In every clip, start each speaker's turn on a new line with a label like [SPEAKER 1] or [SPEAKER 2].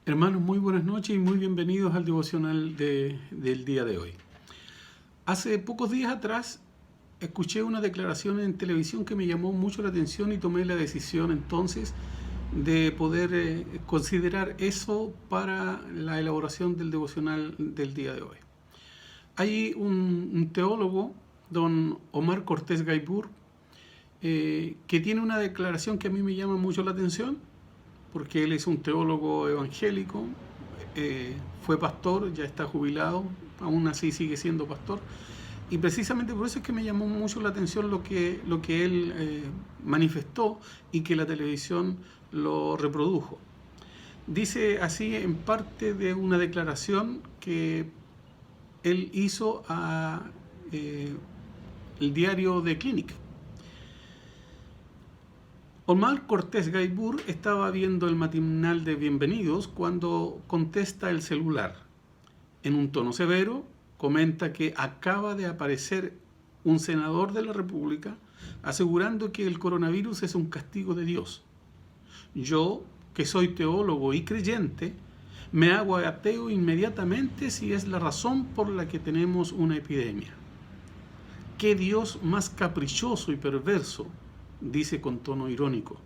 [SPEAKER 1] Hermanos, muy buenas noches y muy bienvenidos al devocional del día de hoy. Hace pocos días atrás escuché una declaración en televisión que me llamó mucho la atención y tomé la decisión entonces de poder considerar eso para la elaboración del devocional del día de hoy. Hay un teólogo, don Omar Cortés Gaibur, que tiene una declaración que a mí me llama mucho la atención, porque él es un teólogo evangélico, fue pastor, ya está jubilado, aún así sigue siendo pastor, y precisamente por eso es que me llamó mucho la atención lo que él manifestó y que la televisión lo reprodujo. Dice así en parte de una declaración que él hizo a el diario The Clinic. Omar Cortés Gaibur estaba viendo el matinal de Bienvenidos cuando contesta el celular. En un tono severo, comenta que acaba de aparecer un senador de la República asegurando que el coronavirus es un castigo de Dios. Yo, que soy teólogo y creyente, me hago ateo inmediatamente si es la razón por la que tenemos una epidemia. ¿Qué Dios más caprichoso y perverso?, dice con tono irónico.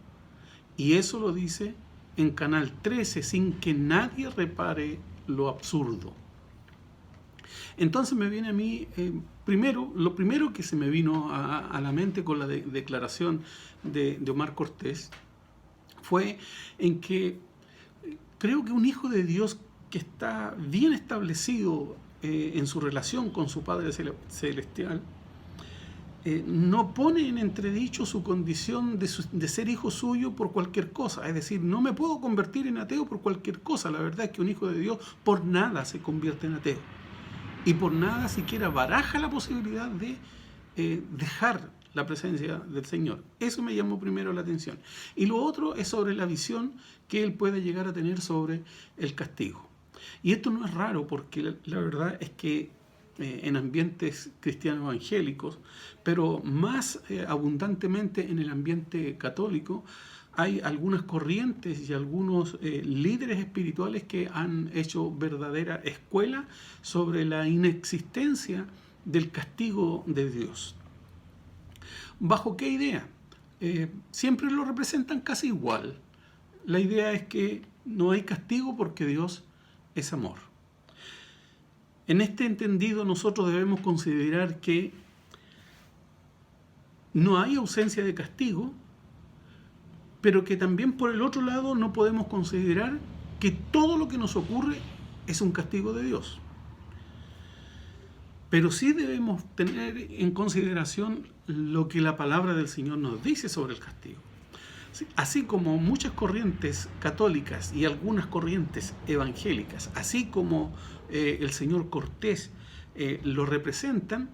[SPEAKER 1] Y eso lo dice en Canal 13 sin que nadie repare lo absurdo. Entonces me viene a mí, lo primero que se me vino a la mente con la declaración de Omar Cortés fue en que creo que un hijo de Dios que está bien establecido en su relación con su Padre Celestial, no pone en entredicho su condición de ser hijo suyo por cualquier cosa. Es decir, no me puedo convertir en ateo por cualquier cosa. La verdad es que un hijo de Dios por nada se convierte en ateo. Y por nada siquiera baraja la posibilidad de dejar la presencia del Señor. Eso me llamó primero la atención. Y lo otro es sobre la visión que él puede llegar a tener sobre el castigo. Y esto no es raro porque la verdad es que en ambientes cristianos evangélicos, pero más abundantemente en el ambiente católico, hay algunas corrientes y algunos líderes espirituales que han hecho verdadera escuela sobre la inexistencia del castigo de Dios. ¿Bajo qué idea? Siempre lo representan casi igual. La idea es que no hay castigo porque Dios es amor. En este entendido, nosotros debemos considerar que no hay ausencia de castigo, pero que también por el otro lado no podemos considerar que todo lo que nos ocurre es un castigo de Dios. Pero sí debemos tener en consideración lo que la palabra del Señor nos dice sobre el castigo. Así como muchas corrientes católicas y algunas corrientes evangélicas, así como el señor Cortés lo representan,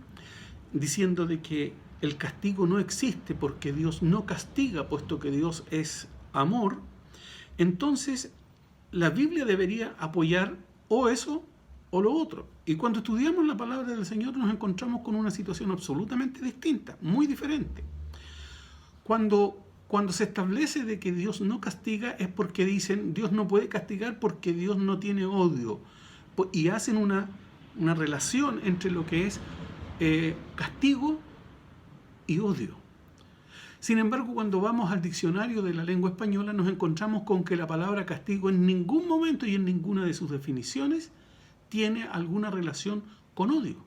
[SPEAKER 1] diciendo de que el castigo no existe porque Dios no castiga, puesto que Dios es amor, entonces la Biblia debería apoyar o eso o lo otro. Y cuando estudiamos la palabra del Señor nos encontramos con una situación absolutamente distinta, muy diferente. Cuando se establece de que Dios no castiga es porque dicen Dios no puede castigar porque Dios no tiene odio. Y hacen una relación entre lo que es castigo y odio. Sin embargo, cuando vamos al diccionario de la lengua española nos encontramos con que la palabra castigo en ningún momento y en ninguna de sus definiciones tiene alguna relación con odio.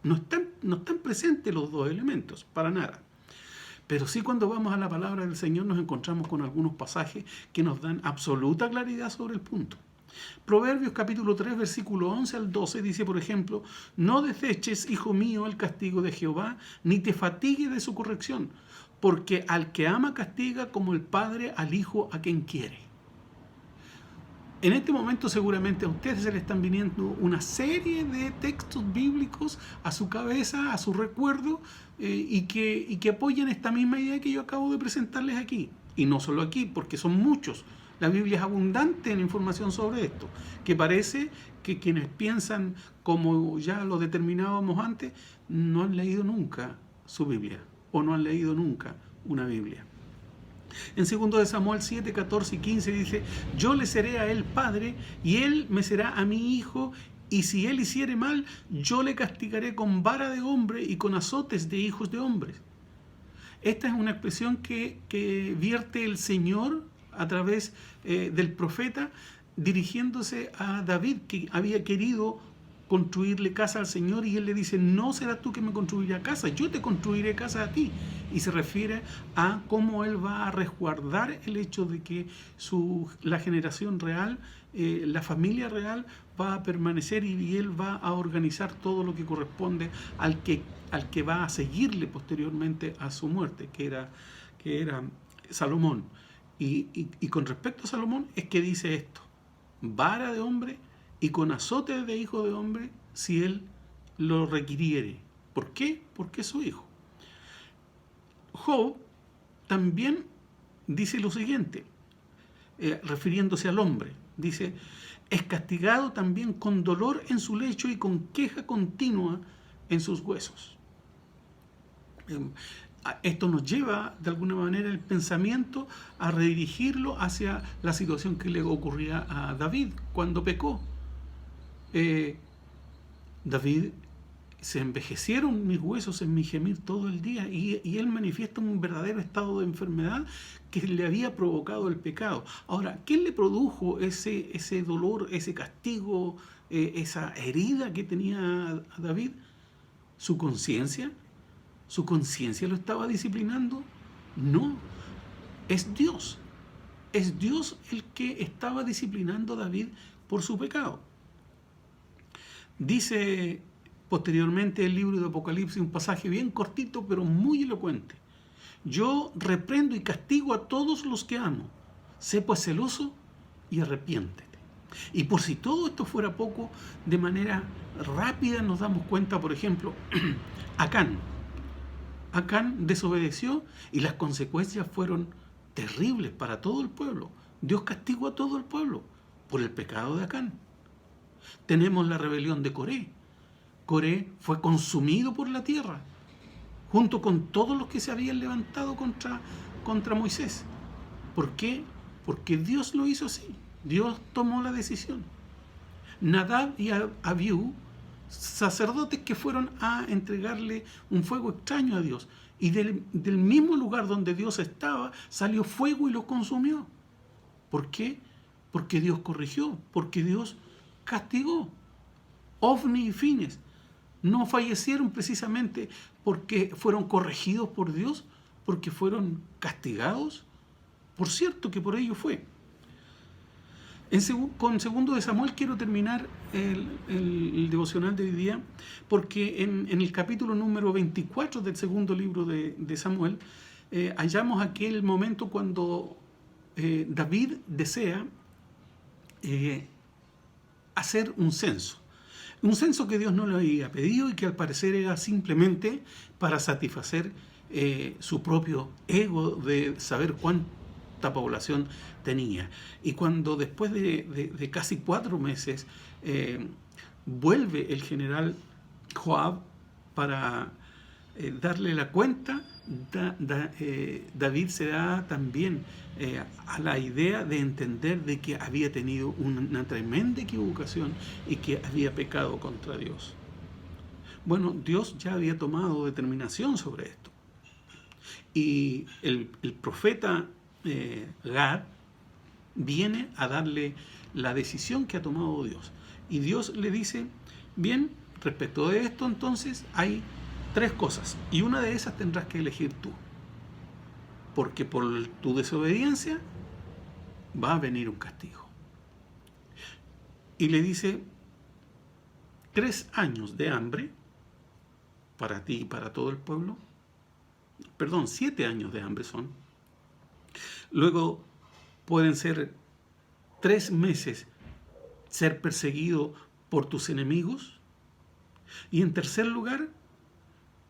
[SPEAKER 1] No están presentes los dos elementos, para nada. Pero sí, cuando vamos a la palabra del Señor nos encontramos con algunos pasajes que nos dan absoluta claridad sobre el punto. Proverbios capítulo 3, versículo 11 al 12 dice, por ejemplo, no deseches, hijo mío, el castigo de Jehová, ni te fatigues de su corrección, porque al que ama castiga como el padre al hijo a quien quiere. En este momento seguramente a ustedes se le están viniendo una serie de textos bíblicos a su cabeza, a su recuerdo, y que apoyan esta misma idea que yo acabo de presentarles aquí. Y no solo aquí, porque son muchos. La Biblia es abundante en información sobre esto, que parece que quienes piensan como ya lo determinábamos antes, no han leído nunca su Biblia, o no han leído nunca una Biblia. En 2 de Samuel 7, 14 y 15 dice: yo le seré a él padre, y él me será a mi hijo, y si él hiciere mal, yo le castigaré con vara de hombre y con azotes de hijos de hombres. Esta es una expresión que vierte el Señor a través del profeta, dirigiéndose a David, que había querido construirle casa al Señor, y él le dice: no serás tú que me construirás casa, yo te construiré casa a ti. Y se refiere a cómo él va a resguardar el hecho de que la generación real, la familia real va a permanecer, y él va a organizar todo lo que corresponde al que va a seguirle posteriormente a su muerte, que era Salomón. Y con respecto a Salomón es que dice esto: vara de hombre y con azote de hijo de hombre, si él lo requiriere. ¿Por qué? Porque es su hijo. Job también dice lo siguiente, refiriéndose al hombre. Dice: es castigado también con dolor en su lecho y con queja continua en sus huesos. Esto nos lleva de alguna manera el pensamiento a redirigirlo hacia la situación que le ocurría a David cuando pecó. David: se envejecieron mis huesos en mi gemir todo el día, y él manifiesta un verdadero estado de enfermedad que le había provocado el pecado. Ahora, ¿qué le produjo ese dolor, ese castigo, esa herida que tenía a David? ¿Su conciencia? ¿Su conciencia lo estaba disciplinando? No, es Dios. Es Dios el que estaba disciplinando a David por su pecado. Dice posteriormente el libro de Apocalipsis, un pasaje bien cortito pero muy elocuente: yo reprendo y castigo a todos los que amo. Sé pues celoso y arrepiéntete. Y por si todo esto fuera poco, de manera rápida nos damos cuenta, por ejemplo, Acán desobedeció, y las consecuencias fueron terribles para todo el pueblo. Dios castigó a todo el pueblo por el pecado de Acán. Tenemos la rebelión de Coré. Coré fue consumido por la tierra, junto con todos los que se habían levantado contra Moisés. ¿Por qué? Porque Dios lo hizo así. Dios tomó la decisión. Nadab y Abiú, sacerdotes que fueron a entregarle un fuego extraño a Dios, y del mismo lugar donde Dios estaba salió fuego y lo consumió. ¿Por qué? Porque Dios corrigió, porque Dios castigó. Ofni y Fines no fallecieron precisamente porque fueron corregidos por Dios, porque fueron castigados. Por cierto que por ello fue. Con 2 de Samuel quiero terminar el devocional de hoy día, porque en el capítulo número 24 del segundo libro de Samuel hallamos aquel momento cuando David desea hacer un censo. Un censo que Dios no le había pedido y que al parecer era simplemente para satisfacer su propio ego de saber cuánta población tenía. Y cuando después de casi 4 meses vuelve el general Joab para darle la cuenta, David se da también a la idea de entender de que había tenido una tremenda equivocación y que había pecado contra Dios. Bueno, Dios ya había tomado determinación sobre esto. Y el profeta Gad viene a darle la decisión que ha tomado Dios. Y Dios le dice: bien, respecto de esto entonces hay 3 cosas, y una de esas tendrás que elegir tú, porque por tu desobediencia va a venir un castigo. Y le dice: 3 años de hambre para ti y para todo el pueblo. Perdón, 7 años de hambre son. Luego pueden ser 3 meses ser perseguido por tus enemigos. Y en tercer lugar,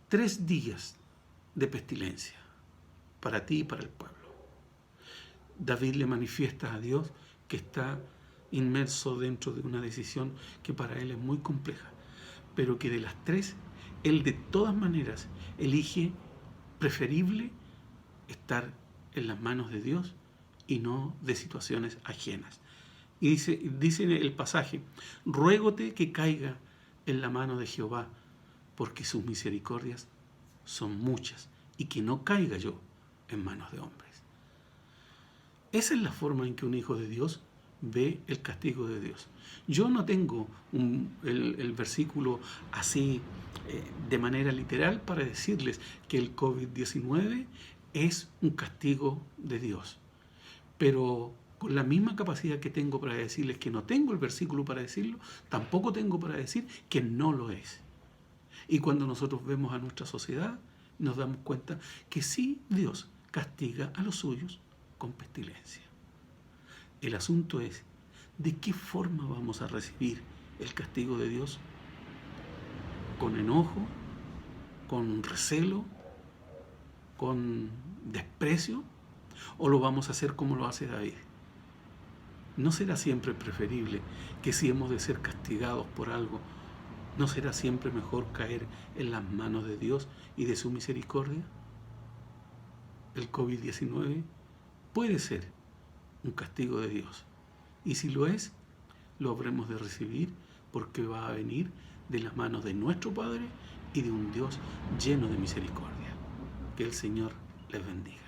[SPEAKER 1] 3 días de pestilencia para ti y para el pueblo. David le manifiesta a Dios que está inmerso dentro de una decisión que para él es muy compleja, pero que de las 3, él de todas maneras elige preferible estar en las manos de Dios y no de situaciones ajenas. Y dice el pasaje, ruégote que caiga en la mano de Jehová, porque sus misericordias son muchas, y que no caiga yo en manos de hombres. Esa es la forma en que un hijo de Dios ve el castigo de Dios. Yo no tengo el versículo así de manera literal para decirles que el COVID-19 es un castigo de Dios. Pero con la misma capacidad que tengo para decirles que no tengo el versículo para decirlo, tampoco tengo para decir que no lo es. Y cuando nosotros vemos a nuestra sociedad, nos damos cuenta que sí, Dios castiga a los suyos con pestilencia. El asunto es, ¿de qué forma vamos a recibir el castigo de Dios? ¿Con enojo? ¿Con recelo? ¿Con desprecio? ¿O lo vamos a hacer como lo hace David? ¿No será siempre preferible que si hemos de ser castigados por algo, no será siempre mejor caer en las manos de Dios y de su misericordia? El COVID-19 puede ser un castigo de Dios. Y si lo es, lo habremos de recibir porque va a venir de las manos de nuestro Padre y de un Dios lleno de misericordia. Que el Señor les bendiga.